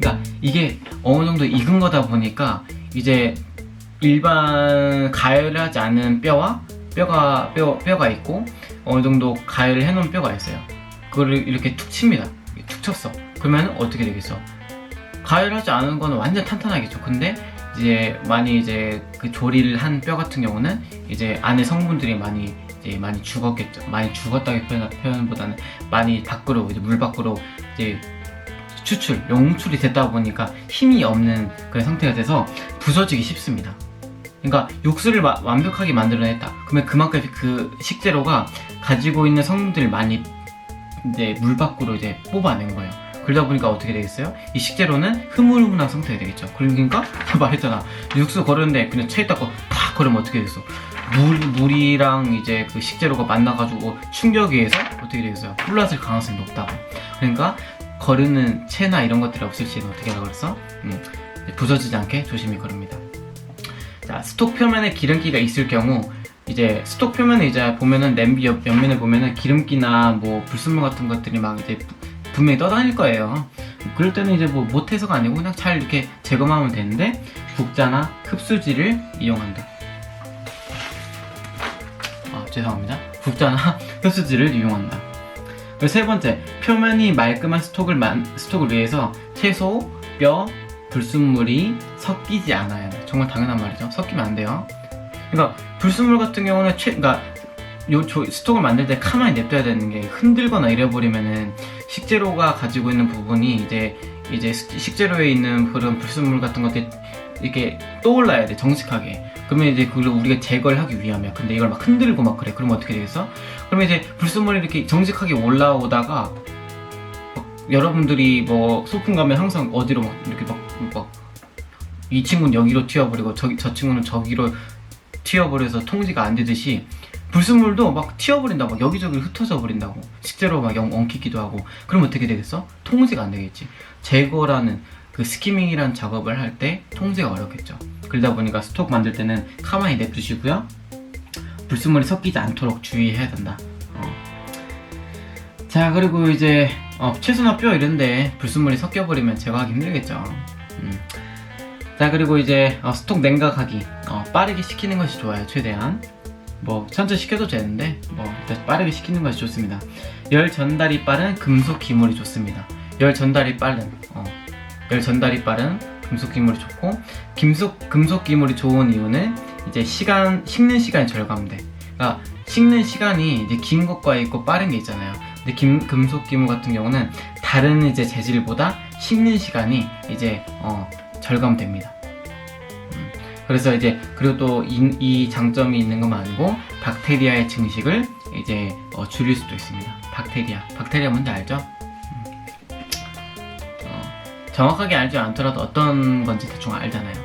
그러니까 이게 어느 정도 익은 거다 보니까 이제 일반 가열을 하지 않은 뼈가 있고 어느 정도 가열을 해놓은 뼈가 있어요. 그거를 이렇게 툭 칩니다. 툭 쳤어. 그러면 어떻게 되겠어? 가열하지 않은 거는 완전 탄탄하겠죠. 근데 이제 많이 이제 그 조리를 한 뼈 같은 경우는 이제 안에 성분들이 많이 죽었겠죠. 많이 죽었다기 표현보다는 많이 밖으로 이제 물 밖으로 이제 용출이 됐다 보니까 힘이 없는 그런 상태가 돼서 부서지기 쉽습니다. 그러니까 육수를 완벽하게 만들어냈다. 그러면 그만큼 그 식재료가 가지고 있는 성분들을 많이 이제 물 밖으로 이제 뽑아낸 거예요. 그러다 보니까 어떻게 되겠어요? 이 식재료는 흐물흐물한 상태가 되겠죠. 그러니까 말했잖아. 육수 거르는데 그냥 체에 닦고 팍 거르면 어떻게 되겠어? 물이랑 이제 그 식재료가 만나가지고 충격에 의해서 어떻게 되겠어요? 불났을 가능성이 높다고. 그러니까 거르는 체나 이런 것들이 없을 시에는 어떻게 하라고 그랬어? 부서지지 않게 조심히 거릅니다. 자, 스톡 표면에 기름기가 있을 경우 이제 스톡 표면에 이제 보면은 냄비 옆면에 보면은 기름기나 뭐 불순물 같은 것들이 막 이제 분명히 떠다닐 거예요. 그럴 때는 이제 뭐 못해서가 아니고 그냥 잘 이렇게 제거하면 되는데 국자나 흡수지를 이용한다. 죄송합니다. 국자나 흡수지를 이용한다. 그리고 세 번째, 표면이 말끔한 스톡을 위해서 채소, 뼈, 불순물이 섞이지 않아야 돼. 정말 당연한 말이죠. 섞이면 안 돼요. 그러니까 불순물 같은 경우는 그러니까 스톡을 만들 때 가만히 냅둬야 되는 게 흔들거나 이래버리면은 식재료가 가지고 있는 부분이 이제 식재료에 있는 그런 불순물 같은 것들이 이렇게 떠올라야 돼, 정직하게. 그러면 이제 그걸 우리가 제거를 하기 위함이야. 근데 이걸 막 흔들고 막 그래. 그러면 어떻게 되겠어? 그러면 이제 불순물이 이렇게 정직하게 올라오다가 여러분들이 뭐 소풍 가면 항상 어디로 막 이렇게 막 이 친구는 여기로 튀어버리고 저 친구는 저기로 튀어버려서 통지가 안 되듯이 불순물도 막 튀어버린다고, 막 여기저기 흩어져 버린다고, 식재료 막 엉키기도 하고. 그럼 어떻게 되겠어? 통지가 안 되겠지. 제거라는 그 스키밍이라는 작업을 할 때 통제가 어렵겠죠. 그러다 보니까 스톡 만들 때는 가만히 냅두시고요. 불순물이 섞이지 않도록 주의해야 된다. 자, 그리고 이제 채소나 뼈 이런데 불순물이 섞여버리면 제거하기 힘들겠죠. 자, 그리고 이제 스톡 냉각하기, 빠르게 식히는 것이 좋아요. 최대한 뭐 천천히 식혀도 되는데 뭐 일단 빠르게 식히는 것이 좋습니다. 열 전달이 빠른 금속 기물이 좋습니다. 열 전달이 빠른 금속 기물이 좋고, 금속 기물이 좋은 이유는 이제 식는 시간이 절감돼. 그러니까 식는 시간이 이제 긴 것과 있고 빠른 게 있잖아요. 근데 금속 기물 같은 경우는 다른 이제 재질보다 식는 시간이 이제 절감됩니다. 그래서 이제 그리고 또 이 장점이 있는 것만 아니고 박테리아의 증식을 이제 줄일 수도 있습니다. 박테리아 뭔지 알죠? 정확하게 알지 않더라도 어떤 건지 대충 알잖아요.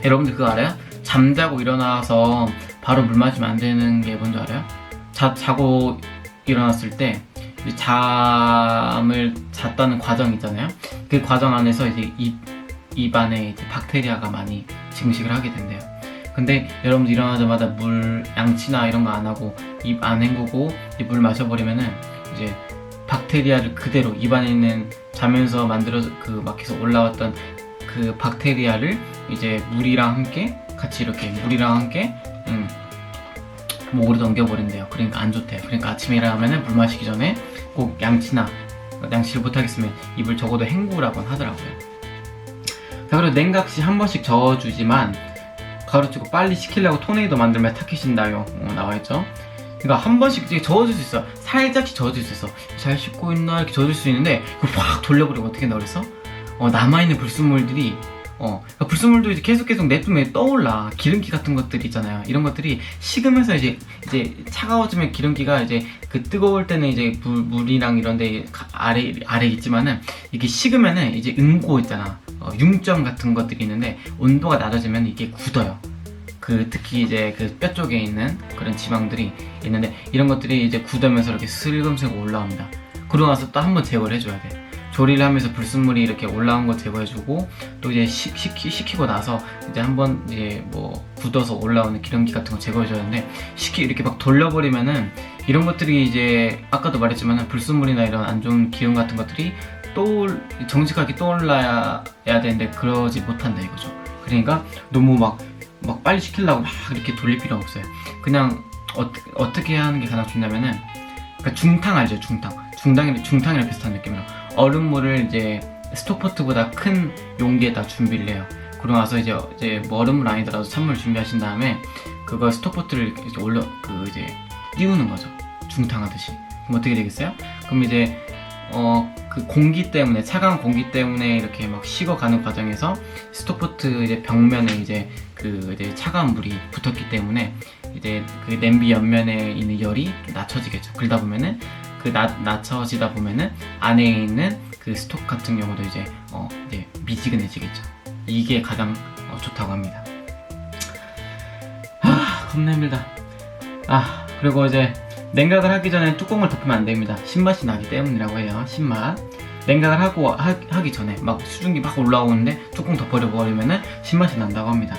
여러분들 그거 알아요? 잠자고 일어나서 바로 물 마시면 안 되는 게 뭔지 알아요? 자고 일어났을 때 잠을 잤다는 과정 있잖아요. 그 과정 안에서 이제 입 안에 이제 박테리아가 많이 증식을 하게 된대요. 근데 여러분들 일어나자마자 양치나 이런 거 안 하고 입 안 헹구고 물 마셔버리면은 이제 박테리아를 그대로 입 안에 있는 자면서 막 계속 올라왔던 그 박테리아를 이제 물이랑 함께 목으로 넘겨버린대요. 그러니까 안 좋대요. 그러니까 아침에 일어나면은 물 마시기 전에 꼭 양치를 못하겠으면 입을 적어도 헹구라고 하더라고요. 자, 그리고 냉각 시 한 번씩 저어주지만 가로치고 빨리 식히려고 토네이도 만들면 타키신다요. 나와있죠. 그러니까 한 번씩 저어줄 수 있어. 살짝씩 저어줄 수 있어. 잘 씻고 있나 이렇게 저어줄 수 있는데 그걸 확 돌려버리고 어떻게 한다고 그랬어? 남아있는 불순물들이 그러니까 불순물도 이제 계속 냅두면 떠올라. 기름기 같은 것들이 있잖아요. 이런 것들이 식으면서 이제 차가워지면 기름기가 이제 그 뜨거울 때는 이제 물이랑 이런데 아래 있지만은 이게 식으면은 이제 응고 있잖아. 융점 같은 것들이 있는데 온도가 낮아지면 이게 굳어요. 특히 이제 그 뼈 쪽에 있는 그런 지방들이 있는데 이런 것들이 이제 굳으면서 이렇게 슬금슬금 올라옵니다. 그러고 나서 또 한번 제거를 해줘야 돼. 조리를 하면서 불순물이 이렇게 올라온 거 제거해주고, 또 이제 식히고 나서 이제 한번 이제 뭐 굳어서 올라오는 기름기 같은 거 제거해줘야 하는데, 이렇게 막 돌려버리면은 이런 것들이 이제 아까도 말했지만 불순물이나 이런 안 좋은 기름 같은 것들이 정직하게 떠올라야 되는데 그러지 못한다 이거죠. 그러니까 너무 막 빨리 시키려고 막 이렇게 돌릴 필요 없어요. 그냥 어떻게 하는 게 가장 좋냐면은, 그러니까 중탕 알죠? 중탕이랑 비슷한 느낌으로 얼음물을 이제 스톡포트보다 큰 용기에다 준비를 해요. 그러고 나서 이제 뭐 얼음물 아니더라도 찬물 준비하신 다음에 그거 스톡포트를 이제 이제 띄우는 거죠. 중탕하듯이. 그럼 어떻게 되겠어요? 그럼 이제 그 공기 때문에, 차가운 공기 때문에 이렇게 막 식어가는 과정에서 스톡포트 이제 벽면에 이제 이제 차가운 물이 붙었기 때문에 이제 그 냄비 옆면에 있는 열이 낮춰지겠죠. 그러다 보면은 낮춰지다 보면은 안에 있는 그 스톡 같은 경우도 이제 미지근해지겠죠. 이게 가장 좋다고 합니다. 겁나 힘들다. 그리고 이제 냉각을 하기 전에 뚜껑을 덮으면 안 됩니다. 신맛이 나기 때문이라고 해요. 신맛. 냉각을 하기 전에 막 수증기 막 올라오는데 뚜껑 덮어버리면은 신맛이 난다고 합니다.